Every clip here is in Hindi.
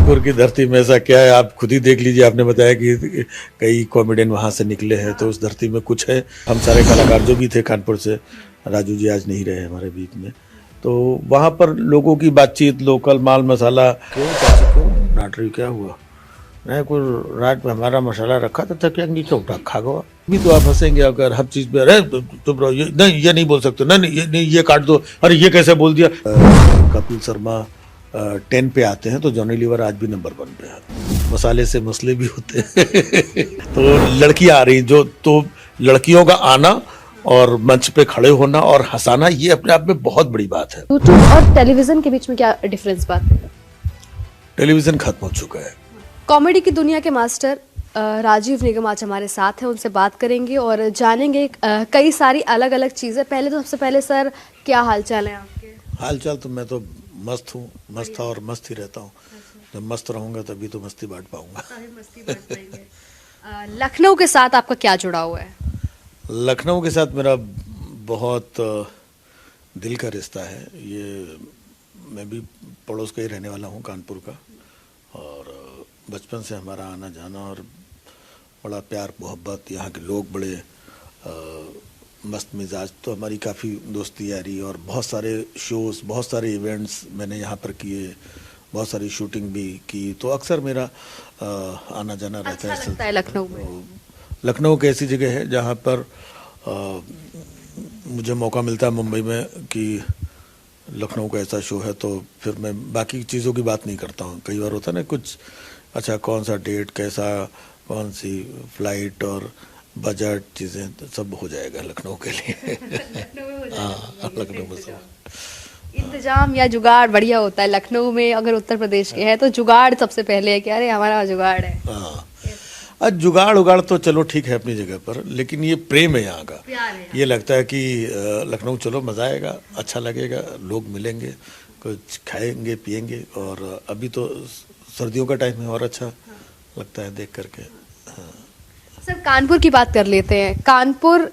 कानपुर की धरती में ऐसा क्या है, आप खुद ही देख लीजिए। आपने बताया कि कई कॉमेडियन वहाँ से निकले हैं, तो उस धरती में कुछ है। हम सारे कलाकार जो भी थे कानपुर से, राजू जी आज नहीं रहे हमारे बीच में, तो वहाँ पर लोगों की बातचीत, लोकल माल मसाला। क्यों चाची क्यों डांट रही, क्या हुआ? नहीं, कोई रात में हमारा मसाला रखा था क्या नीचे उठा खा गया। भी तो आप हंसेंगे अगर हर चीज पे, अरे चुप रहो, ये नहीं, ये नहीं बोल सकते, नहीं ये नहीं, ये काट दो, अरे ये कैसे बोल दिया। कपिल शर्मा 10 पे आते हैं तो जॉनी लीवर आज भी नंबर 1 पे है। मसाले से मसले भी होते हैं तो लड़कियां आ रही जो, तो लड़कियों का आना और मंच पे खड़े होना और हंसाना, ये अपने आप में बहुत बड़ी बात है। यूट्यूब और टेलीविजन के बीच में क्या डिफरेंस बात है? टेलीविजन खत्म हो चुका है। कॉमेडी की दुनिया के मास्टर राजीव निगम आज हमारे साथ हैं, उनसे बात करेंगे और जानेंगे कई सारी अलग अलग चीज़ें। पहले तो सबसे पहले सर, क्या हालचाल है आपके? हालचाल तो मैं तो मस्त हूँ, मस्त था और मस्त ही रहता हूँ। जब मस्त रहूँगा तभी तो मस्ती बांट पाऊँगा। लखनऊ के साथ आपका क्या जुड़ा हुआ है? लखनऊ के साथ मेरा बहुत दिल का रिश्ता है। ये मैं भी पड़ोस का ही रहने वाला हूँ, कानपुर का, और बचपन से हमारा आना जाना और बड़ा प्यार मोहब्बत। यहाँ के लोग बड़े मस्त मिजाज, तो हमारी काफ़ी दोस्ती यारी और बहुत सारे शोज़, बहुत सारे इवेंट्स मैंने यहाँ पर किए, बहुत सारी शूटिंग भी की, तो अक्सर मेरा आना जाना रहता अच्छा लगता है लखनऊ में? लखनऊ एक ऐसी जगह है जहाँ पर मुझे मौका मिलता है मुंबई में कि लखनऊ का ऐसा शो है, तो फिर मैं बाकी चीज़ों की बात नहीं करता हूँ। कई बार होता है ना कुछ, अच्छा कौन सा डेट, कैसा, कौन सी फ्लाइट और बजट, चीज़ें तो सब हो जाएगा लखनऊ के लिए। हाँ, लखनऊ में सब इंतजाम या जुगाड़ बढ़िया होता है लखनऊ में। अगर उत्तर प्रदेश के है तो जुगाड़ सबसे पहले है कि अरे हमारा जुगाड़ है। हाँ, जुगाड़ उगाड़ तो चलो ठीक है अपनी जगह पर, लेकिन ये प्रेम है यहाँ का। ये लगता है कि लखनऊ चलो मज़ा आएगा, अच्छा लगेगा, लोग मिलेंगे, कुछ खाएंगे पिएंगे, और अभी तो सर्दियों का टाइम है और अच्छा लगता है देख करके। हाँ। सर, कानपुर की बात कर लेते हैं। कानपुर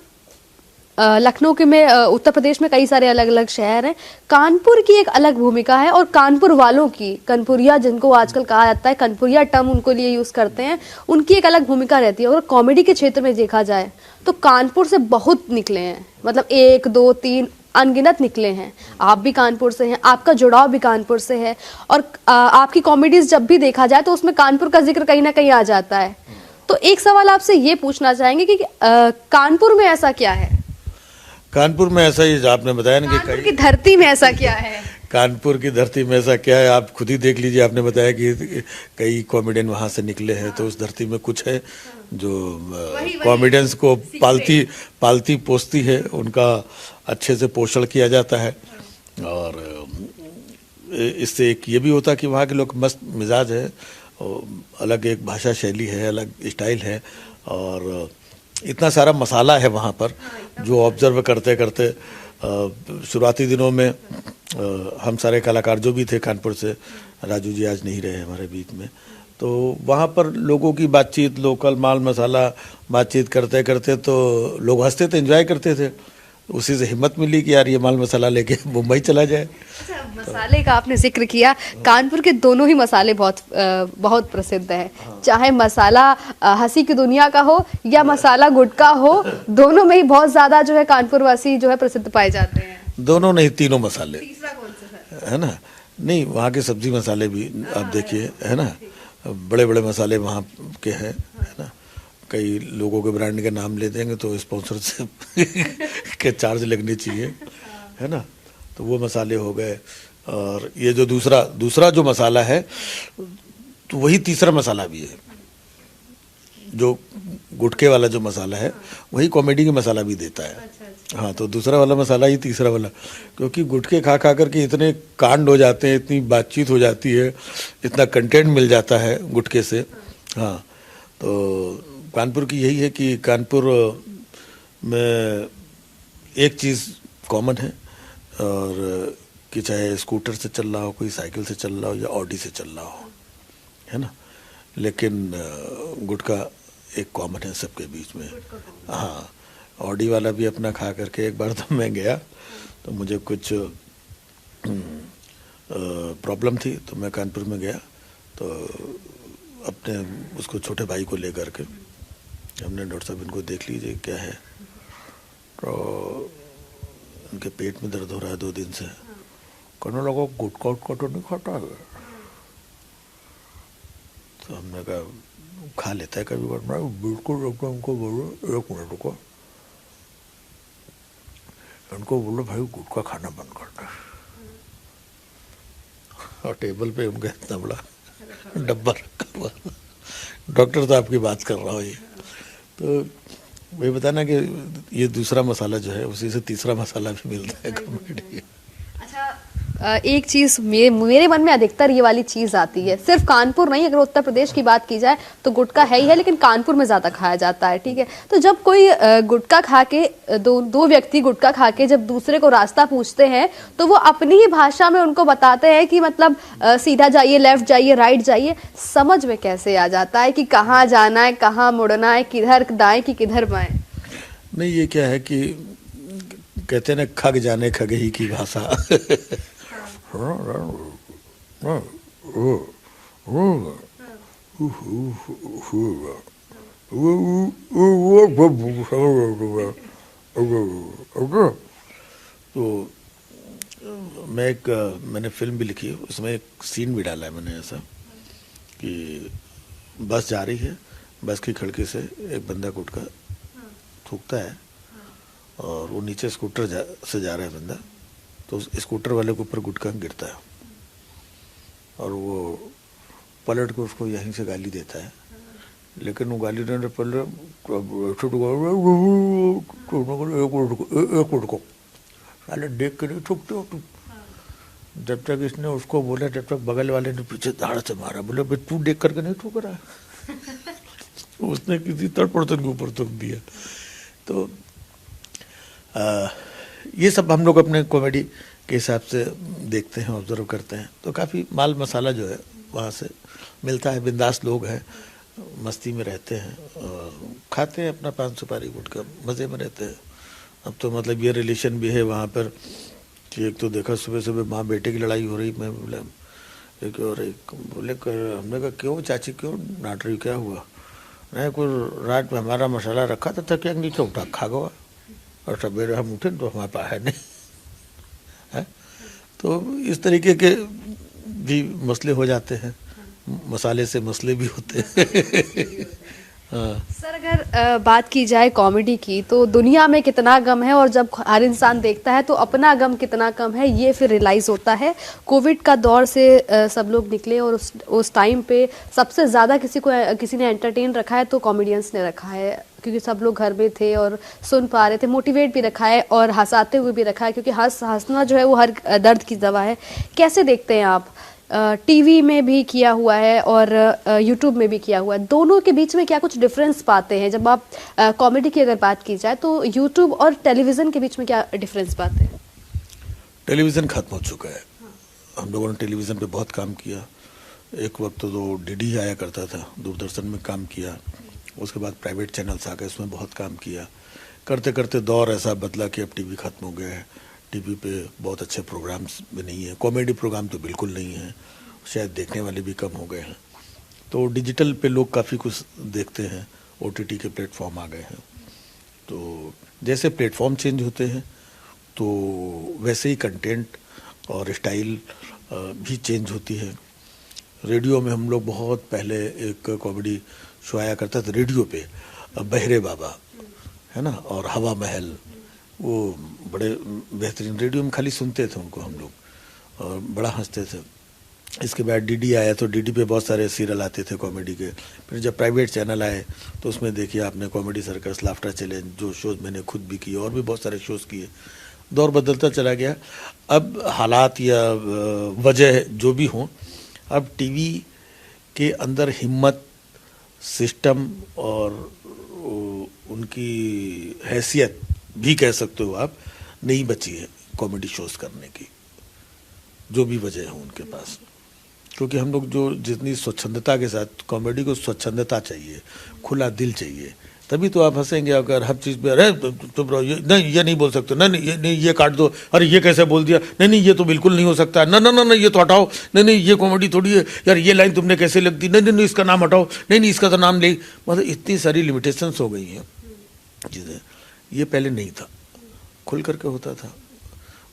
लखनऊ के में उत्तर प्रदेश में कई सारे अलग अलग शहर हैं। कानपुर की एक अलग भूमिका है और कानपुर वालों की, कनपुरिया जिनको आजकल कहा जाता है, कनपुरिया टर्म उनको लिए यूज करते हैं, उनकी एक अलग भूमिका रहती है। और कॉमेडी के क्षेत्र में देखा जाए तो कानपुर से बहुत निकले हैं, मतलब 1 2 3 अनगिनत निकले हैं। आप भी कानपुर से हैं, आपका जुड़ाव भी कानपुर से है, और आपकी कॉमेडीज जब भी देखा जाए तो उसमें कानपुर का जिक्र कहीं ना कहीं आ जाता है। तो एक सवाल आपसे ये पूछना चाहेंगे कि कानपुर में ऐसा क्या है? कानपुर में ऐसा ही आपने बताया ना कि कानपुर की धरती में ऐसा क्या है? कानपुर की धरती में ऐसा क्या है, आप खुद ही देख लीजिए। आपने बताया कि कई कॉमेडियन वहाँ से निकले हैं, तो उस धरती में कुछ है जो कॉमेडियंस को पालती पोसती है, उनका अच्छे से पोषण किया जाता है। और इससे एक ये भी होता है कि वहाँ के लोग मस्त मिजाज है, अलग एक भाषा शैली है, अलग स्टाइल है, और इतना सारा मसाला है वहाँ पर जो ऑब्जर्व करते करते शुरुआती दिनों में हम सारे कलाकार जो भी थे कानपुर से, राजू जी आज नहीं रहे हमारे बीच में, तो वहाँ पर लोगों की बातचीत, लोकल माल मसाला, बातचीत करते करते तो लोग हंसते थे, एंजॉय करते थे। उसी से हिम्मत मिली कि यार ये माल मसाला लेके मुंबई चला जाए। अच्छा, मसाले का आपने जिक्र किया। कानपुर के दोनों ही मसाले बहुत प्रसिद्ध है। चाहे मसाला हंसी की दुनिया का हो या मसाला गुटका हो, दोनों में ही बहुत ज्यादा जो है कानपुर वासी जो है प्रसिद्ध पाए जाते हैं। दोनों नहीं, तीनों मसाले। तीसरा कौन सा है ना? नहीं, वहाँ के सब्जी मसाले भी आप देखिए, है ना, बड़े बड़े मसाले वहाँ के हैं, है ना। कई लोगों के ब्रांड के नाम ले देंगे तो स्पॉन्सरशिप के चार्ज लगने चाहिए, है ना। तो वो मसाले हो गए, और ये जो दूसरा जो मसाला है, तो वही तीसरा मसाला भी है। जो गुटके वाला जो मसाला है वही कॉमेडी का मसाला भी देता है। हाँ, तो दूसरा वाला मसाला ही तीसरा वाला, क्योंकि गुटके खा खा करके इतने कांड हो जाते हैं, इतनी बातचीत हो जाती है, इतना कंटेंट मिल जाता है गुटके से। हाँ, तो कानपुर की यही है कि कानपुर में एक चीज़ कॉमन है, और कि चाहे स्कूटर से चल रहा हो, कोई साइकिल से चल रहा हो या ऑडी से चल रहा हो, है ना, लेकिन गुटखा एक कॉमन है सबके बीच में। हाँ, ऑडी वाला भी अपना खा करके, एक बार तो मैं गया तो मुझे कुछ प्रॉब्लम थी, तो मैं कानपुर में गया तो अपने उसको छोटे भाई को लेकर के हमने डॉक्टर साहब इनको देख लीजिए क्या है, तो उनके पेट में दर्द हो रहा है 2 दिन से। कहने लगा गुटखा उटका तो नहीं खाता है। तो हमने कहा खा लेता है कभी बार। बिल्कुल डॉक्टर उनको बोलो 1 मिनट को, उनको बोलो भाई गुटखा खाना बंद करता है। और टेबल पे उनका इतना बड़ा डब्बा रखा हुआ, डॉक्टर साहब की बात कर रहा हूँ ये। तो वही बताना कि ये दूसरा मसाला जो है उसी से तीसरा मसाला भी मिलता है कॉमेडी। एक चीज मेरे मन में अधिकतर ये वाली चीज आती है, सिर्फ कानपुर नहीं, अगर उत्तर प्रदेश की बात की जाए तो गुटखा है ही है, लेकिन कानपुर में ज्यादा खाया जाता है, ठीक है। तो जब कोई गुटखा खा के दो व्यक्ति गुटखा खा के जब दूसरे को रास्ता पूछते हैं तो वो अपनी ही भाषा में उनको बताते हैं कि मतलब सीधा जाइए, लेफ्ट जाइए, राइट जाइए। समझ में कैसे आ जाता है कि कहाँ जाना है, कहाँ मुड़ना है, किधर दाएं कि किधर बाएं? नहीं, ये क्या है कि कहते हैं ना खग जाने खगही की भाषा। तो मैंने फिल्म भी लिखी है, उसमें एक सीन भी डाला है मैंने ऐसा कि बस जा रही है, बस की खिड़की से एक बंदा गुटखा थूकता है और वो नीचे स्कूटर से जा रहा है बंदा, तो स्कूटर वाले के ऊपर गुटखा गिरता है और वो पलट के उसको यहीं से गाली देता है। लेकिन वो गाली देने पहले एक साले देख के नहीं थूकते हो तुम। जब तक इसने उसको बोला तब तक बगल वाले ने पीछे धाड़ से मारा, बोले भाई तू देख करके नहीं थूक रहा है। उसने किसी थर्ड पर्सन के ऊपर थूक दिया। तो ये सब हम लोग अपने कॉमेडी के हिसाब से देखते हैं, ऑब्जर्व करते हैं। तो काफ़ी माल मसाला जो है वहाँ से मिलता है। बिंदास लोग हैं, मस्ती में रहते हैं, खाते हैं अपना पान सुपारी गुटखा, मज़े में रहते हैं। अब तो मतलब ये रिलेशन भी है वहाँ पर कि एक तो देखा सुबह सुबह माँ बेटे की लड़ाई हो रही, मैं बोला एक और एक बोले कर, हमने कहा क्यों चाची क्यों डांट रही, क्या हुआ? नहीं कुछ रात में हमारा मसाला रखा था क्या नीचे उठा खा गया और सवेरे हम उठे तो हमारे पास है नहीं है। तो इस तरीके के भी मसले हो जाते हैं, मसाले से मसले भी होते हैं। हाँ। सर अगर बात की जाए कॉमेडी की तो दुनिया में कितना गम है और जब हर इंसान देखता है तो अपना गम कितना कम है ये फिर रियलाइज होता है। कोविड का दौर से सब लोग निकले और उस टाइम पे सबसे ज़्यादा किसी ने एंटरटेन रखा है तो कॉमेडियंस ने रखा है, क्योंकि सब लोग घर में थे और सुन पा रहे थे। मोटिवेट भी रखा है और हंसाते हुए भी रखा है, क्योंकि हंसना जो है वो हर दर्द की दवा है। कैसे देखते हैं आप? टीवी में भी किया हुआ है और यूट्यूब में भी किया हुआ है, दोनों के बीच में क्या कुछ डिफरेंस पाते हैं? जब आप कॉमेडी की अगर बात की जाए तो यूट्यूब और टेलीविज़न के बीच में क्या डिफरेंस पाते हैं? टेलीविज़न खत्म हो चुका है। हम लोगों ने टेलीविज़न पे बहुत काम किया। एक वक्त तो डीडी आया करता था, दूरदर्शन में काम किया, उसके बाद प्राइवेट चैनल्स आ गए, उसमें बहुत काम किया। करते करते दौर ऐसा बदला कि अब टीवी खत्म हो गया है। टीवी पे बहुत अच्छे प्रोग्राम्स भी नहीं है, कॉमेडी प्रोग्राम तो बिल्कुल नहीं है, शायद देखने वाले भी कम हो गए हैं। तो डिजिटल पे लोग काफ़ी कुछ देखते हैं, ओटीटी के प्लेटफॉर्म आ गए हैं। तो जैसे प्लेटफॉर्म चेंज होते हैं तो वैसे ही कंटेंट और स्टाइल भी चेंज होती है। रेडियो में हम लोग बहुत पहले एक कॉमेडी शो आया करता था रेडियो पे, बहरे बाबा है ना, और हवा महल, वो बड़े बेहतरीन, रेडियो में खाली सुनते थे उनको हम लोग और बड़ा हंसते थे। इसके बाद डीडी आया तो डीडी पे बहुत सारे सीरियल आते थे कॉमेडी के। फिर जब प्राइवेट चैनल आए तो उसमें देखिए आपने कॉमेडी सर्कस, लाफ्टर चैलेंज, जो शोज़ मैंने खुद भी किए और भी बहुत सारे शोज़ किए। दौर बदलता चला गया। अब हालात या वजह जो भी हों, अब टीवी के अंदर हिम्मत, सिस्टम और उनकी हैसियत भी कह सकते हो आप, नहीं बची है कॉमेडी शोज़ करने की, जो भी वजह है उनके पास। क्योंकि हम लोग जो जितनी स्वच्छंदता के साथ कॉमेडी को, स्वच्छंदता चाहिए, खुला दिल चाहिए, तभी तो आप हंसेंगे। अगर हर चीज़ पे अरे चुप रहो, ये नहीं बोल सकते, नहीं ये काट दो, अरे ये कैसे बोल दिया, नहीं ये तो बिल्कुल नहीं हो सकता, ना ये तो हटाओ, नहीं ये कॉमेडी थोड़ी है यार, ये लाइन तुमने कैसे लग दी, नहीं इसका नाम हटाओ, नहीं इसका तो नाम ले। मतलब इतनी सारी लिमिटेशंस हो गई हैं चीज़ें। ये पहले नहीं था, खुल करके होता था,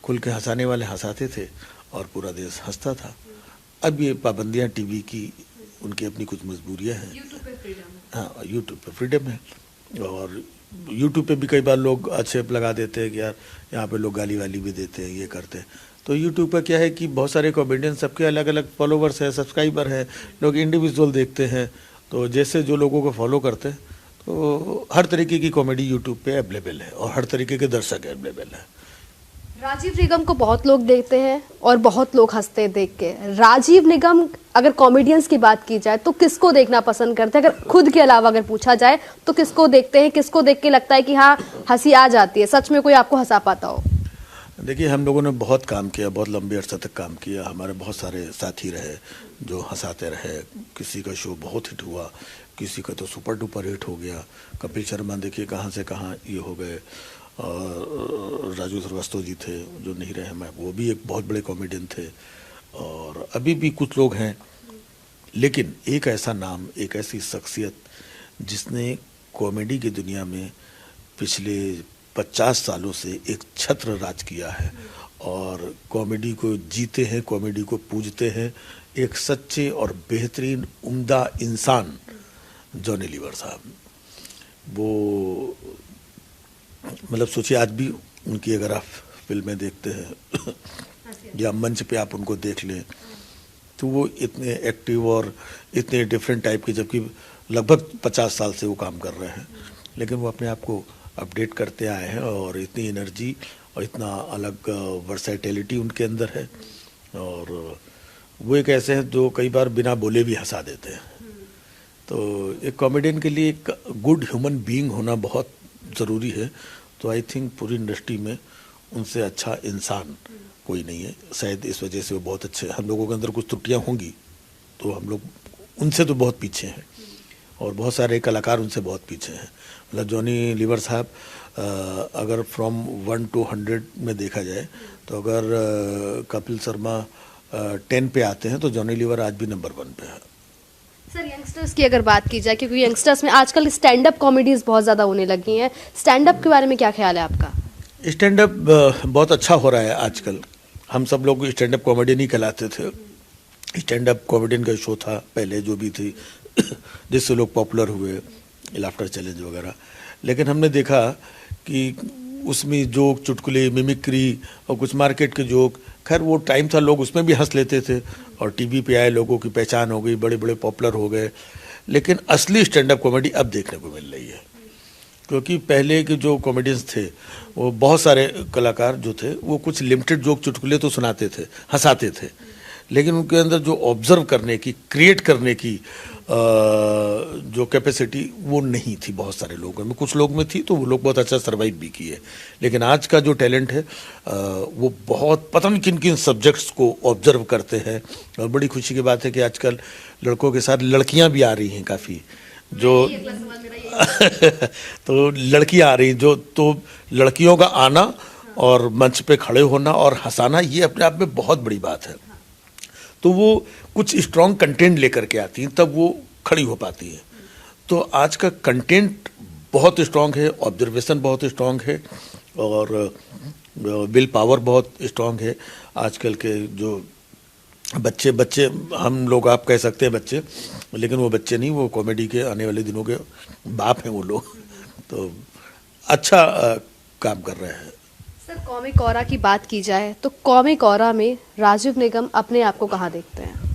खुल के हंसाने वाले हंसाते थे और पूरा देश हंसता था। अब ये पाबंदियाँ टीवी की, उनकी अपनी कुछ मजबूरियाँ हैं। हाँ, यूट्यूब पे फ्रीडम है, और यूट्यूब पे भी कई बार लोग आक्षेप लगा देते हैं कि यार यहाँ पे लोग गाली वाली भी देते हैं, ये करते हैं। तो यूट्यूब पर क्या है कि बहुत सारे कॉमेडियन, सबके अलग अलग फॉलोवर्स हैं, सब्सक्राइबर हैं, लोग इंडिविजुअल देखते हैं। तो जैसे जो लोगों को फॉलो करते हैं, तो हर तरीके की कॉमेडी यूट्यूब पे अवेलेबल है और हर तरीके के दर्शक अवेलेबल है। राजीव निगम को बहुत लोग देखते हैं और बहुत लोग हंसते हैं देख के। राजीव निगम, अगर कॉमेडियंस की बात की जाए तो किसको देखना पसंद करते हैं? अगर खुद के अलावा अगर पूछा जाए तो किसको देखते हैं, किसको देख के लगता है कि हाँ हंसी आ जाती है, सच में कोई आपको हंसा पाता हो? देखिए, हम लोगों ने बहुत काम किया, बहुत लंबे अरसे तक काम किया। हमारे बहुत सारे साथी रहे जो हंसाते रहे। किसी का शो बहुत हिट हुआ, किसी का तो सुपर डुपर हिट हो गया। कपिल शर्मा देखिए कहाँ से कहाँ ये हो गए। राजू श्रीवास्तव जी थे जो नहीं रहे, मैं, वो भी एक बहुत बड़े कॉमेडियन थे। और अभी भी कुछ लोग हैं, लेकिन एक ऐसा नाम, एक ऐसी शख्सियत जिसने कॉमेडी की दुनिया में पिछले 50 सालों से एक छत्र राज किया है और कॉमेडी को जीते हैं, कॉमेडी को पूजते हैं, एक सच्चे और बेहतरीन उम्दा इंसान जॉनी लीवर साहब। वो मतलब सोचिए, आज भी उनकी अगर आप फिल्में देखते हैं या मंच पे आप उनको देख लें, तो वो इतने एक्टिव और इतने डिफरेंट टाइप के, जबकि लगभग 50 साल से वो काम कर रहे हैं, लेकिन वो अपने आप को अपडेट करते आए हैं और इतनी एनर्जी और इतना अलग वर्सैटिलिटी उनके अंदर है। और वो एक ऐसे हैं जो कई बार बिना बोले भी हंसा देते हैं। तो एक कॉमेडियन के लिए एक गुड ह्यूमन बीइंग होना बहुत ज़रूरी है। तो आई थिंक पूरी इंडस्ट्री में उनसे अच्छा इंसान कोई नहीं है। शायद इस वजह से वो बहुत अच्छे, हम लोगों के अंदर कुछ त्रुटियां होंगी तो हम लोग उनसे तो बहुत पीछे हैं और बहुत सारे कलाकार उनसे बहुत पीछे हैं। मतलब जॉनी लीवर साहब, अगर फ्रॉम 1 to 100 में देखा जाए तो अगर कपिल शर्मा 10 पे आते हैं तो जॉनी लीवर आज भी नंबर 1 पे है। सर, यंगस्टर्स की अगर बात की जाए, क्योंकि यंगस्टर्स में आजकल स्टैंड अप कॉमेडीज बहुत ज़्यादा होने लगी हैं, स्टैंड अप के बारे में क्या ख्याल है आपका? स्टैंड अप बहुत अच्छा हो रहा है आजकल। हम सब लोग स्टैंड अप कॉमेडियन ही कहलाते थे। स्टैंड अप कॉमेडियन का शो था पहले जो भी थी जिससे लोग पॉपुलर हुए, लाफ्टर चैलेंज वगैरह। लेकिन हमने देखा कि उसमें जोक, चुटकुले, मिमिक्री और कुछ मार्केट के जोक, खैर वो टाइम था, लोग उसमें भी हंस लेते थे और टीवी पे आए, लोगों की पहचान हो गई, बड़े बड़े पॉपुलर हो गए। लेकिन असली स्टैंड अप कॉमेडी अब देखने को मिल रही है, क्योंकि पहले के जो कॉमेडियंस थे, वो बहुत सारे कलाकार जो थे, वो कुछ लिमिटेड जोक, चुटकुले तो सुनाते थे, हंसाते थे, लेकिन उनके अंदर जो ऑब्जर्व करने की, क्रिएट करने की जो कैपेसिटी वो नहीं थी बहुत सारे लोगों में। कुछ लोग में थी तो वो लोग बहुत अच्छा सर्वाइव भी किए। लेकिन आज का जो टैलेंट है वो बहुत पता नहीं किन किन सब्जेक्ट्स को ऑब्जर्व करते हैं। और बड़ी खुशी की बात है कि आजकल लड़कों के साथ लड़कियां भी आ रही हैं काफ़ी, जो तो लड़कियां आ रही जो, तो लड़कियों का आना और मंच पे खड़े होना और हंसाना, ये अपने आप में बहुत बड़ी बात है। तो वो कुछ स्ट्रॉन्ग कंटेंट लेकर के आती हैं, तब वो खड़ी हो पाती है। तो आज का कंटेंट बहुत स्ट्रॉन्ग है, ऑब्जर्वेशन बहुत स्ट्रॉन्ग है और विल पावर बहुत स्ट्रॉन्ग है। आजकल के जो बच्चे हम लोग, आप कह सकते हैं बच्चे, लेकिन वो बच्चे नहीं, वो कॉमेडी के आने वाले दिनों के बाप हैं वो लोग। तो अच्छा काम कर रहे हैं। सर, कॉमिक ऑरा की बात की जाए तो कॉमिक ऑरा में राजीव निगम अपने आप को कहाँ देखते हैं?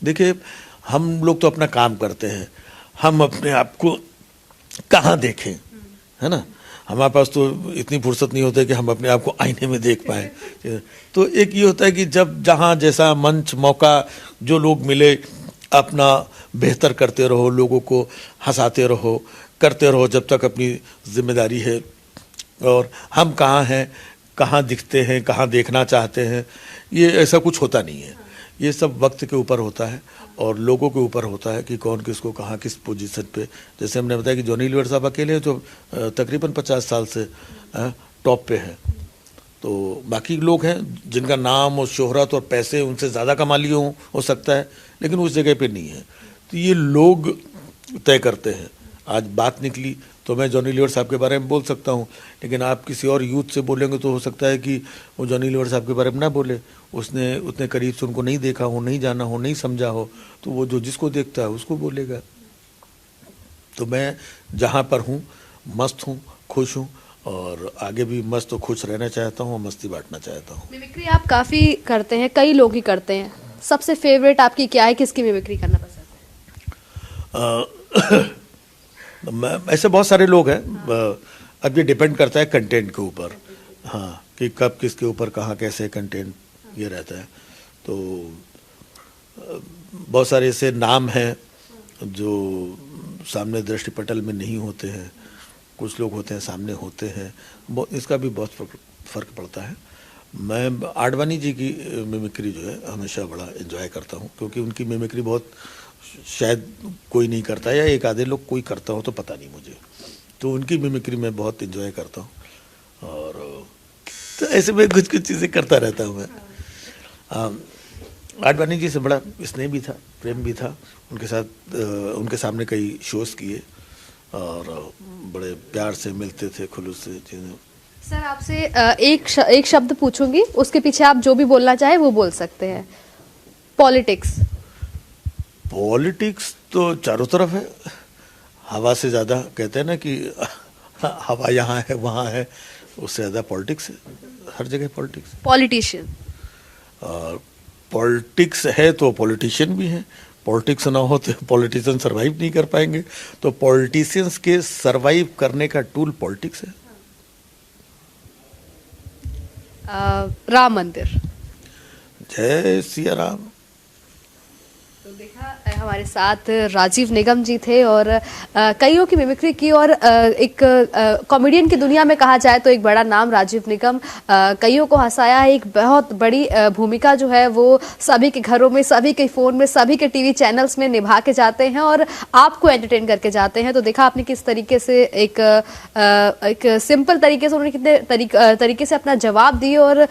देखिए, हम लोग तो अपना काम करते हैं, हम अपने आप को कहाँ देखें, है ना। हमारे पास तो इतनी फुर्सत नहीं होती कि हम अपने आप को आईने में देख पाएँ। तो एक ये होता है कि जब जहाँ जैसा मंच, मौका, जो लोग मिले, अपना बेहतर करते रहो, लोगों को हंसाते रहो, करते रहो जब तक अपनी जिम्मेदारी है। और हम कहाँ हैं, कहाँ दिखते हैं, कहाँ देखना चाहते हैं, ये ऐसा कुछ होता नहीं है। ये सब वक्त के ऊपर होता है और लोगों के ऊपर होता है कि कौन किसको कहाँ किस पोजीशन पे। जैसे हमने बताया कि जॉनी लीवर साहब अकेले जो तकरीबन 50 साल से टॉप पे है, तो बाकी लोग हैं जिनका नाम और शोहरत और पैसे उनसे ज़्यादा कमा लिए हो सकता है, लेकिन उस जगह पे नहीं है। तो ये लोग तय करते हैं। आज बात निकली तो मैं जॉनी लीवर साहब के बारे में बोल सकता हूँ, लेकिन आप किसी और यूथ से बोलेंगे तो हो सकता है कि वो जॉनी लीवर साहब के बारे में ना बोले, उसने उतने करीब से उनको नहीं देखा हो, नहीं जाना हो, नहीं समझा हो, तो वो जो जिसको देखता है उसको बोलेगा। तो मैं जहाँ पर हूँ मस्त हूँ, खुश हूँ और आगे भी मस्त और खुश रहना चाहता हूँ और मस्ती बांटना चाहता हूँ। मिमिक्री आप काफ़ी करते हैं, कई लोग ही करते हैं, सबसे फेवरेट आपकी क्या है, किसकी मिमिक्री करना पसंद है? ऐसे बहुत सारे लोग हैं। अब ये डिपेंड करता है कंटेंट के ऊपर, हाँ, कि कब किसके ऊपर कहाँ कैसे कंटेंट ये रहता है। तो बहुत सारे ऐसे नाम हैं जो सामने दृष्टिपटल में नहीं होते हैं, कुछ लोग होते हैं सामने होते हैं, इसका भी बहुत फर्क पड़ता है। मैं आडवाणी जी की मिमिक्री जो है हमेशा बड़ा एंजॉय करता हूँ, क्योंकि उनकी मिमिक्री बहुत शायद कोई नहीं करता या एक आधे लोग कोई करता हो तो पता नहीं मुझे, तो उनकी मिमिक्री मैं बहुत एंजॉय करता हूँ। और तो ऐसे में कुछ कुछ चीज़ें करता रहता हूँ मैं। आडवाणी जी से बड़ा स्नेह भी था, प्रेम भी था, उनके साथ उनके सामने कई शोज किए और बड़े प्यार से मिलते थे, खुलूस से चीज़ें। सर आपसे एक शब्द पूछूंगी, उसके पीछे आप जो भी बोलना चाहे वो बोल सकते हैं। पॉलिटिक्स। पॉलिटिक्स तो चारों तरफ है, हवा से ज़्यादा, कहते हैं ना कि हवा यहाँ है वहाँ है, उससे ज़्यादा पॉलिटिक्स है, हर जगह पॉलिटिक्स। पॉलिटिशियन। और पॉलिटिक्स है तो पॉलिटिशियन भी है, पॉलिटिक्स ना हो तो पॉलिटिशियन सरवाइव नहीं कर पाएंगे, तो पॉलिटिशियंस के सरवाइव करने का टूल पॉलिटिक्स है। राम मंदिर। जय सिया राम। तो देखा हमारे साथ राजीव निगम जी थे और कईयों की मिमिक्री की और एक कॉमेडियन की दुनिया में कहा जाए तो एक बड़ा नाम राजीव निगम, कईयों को हंसाया है। एक बहुत बड़ी भूमिका जो है वो सभी के घरों में, सभी के फ़ोन में, सभी के टीवी चैनल्स में निभा के जाते हैं और आपको एंटरटेन करके जाते हैं। तो देखा आपने किस तरीके से एक सिंपल तरीके से उन्होंने कितने तरीके से अपना जवाब दिए और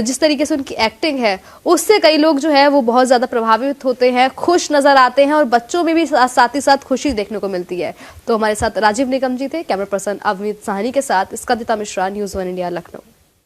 जिस तरीके से उनकी एक्टिंग है उससे कई लोग जो है वो बहुत ज़्यादा प्रभावित होते हैं, खुश नजर आते हैं और बच्चों में भी साथ ही साथ खुशी देखने को मिलती है। तो हमारे साथ राजीव निगम जी थे। कैमरा पर्सन अवनीत साहनी के साथ स्कंदिता मिश्रा, न्यूज़ 1 इंडिया, लखनऊ।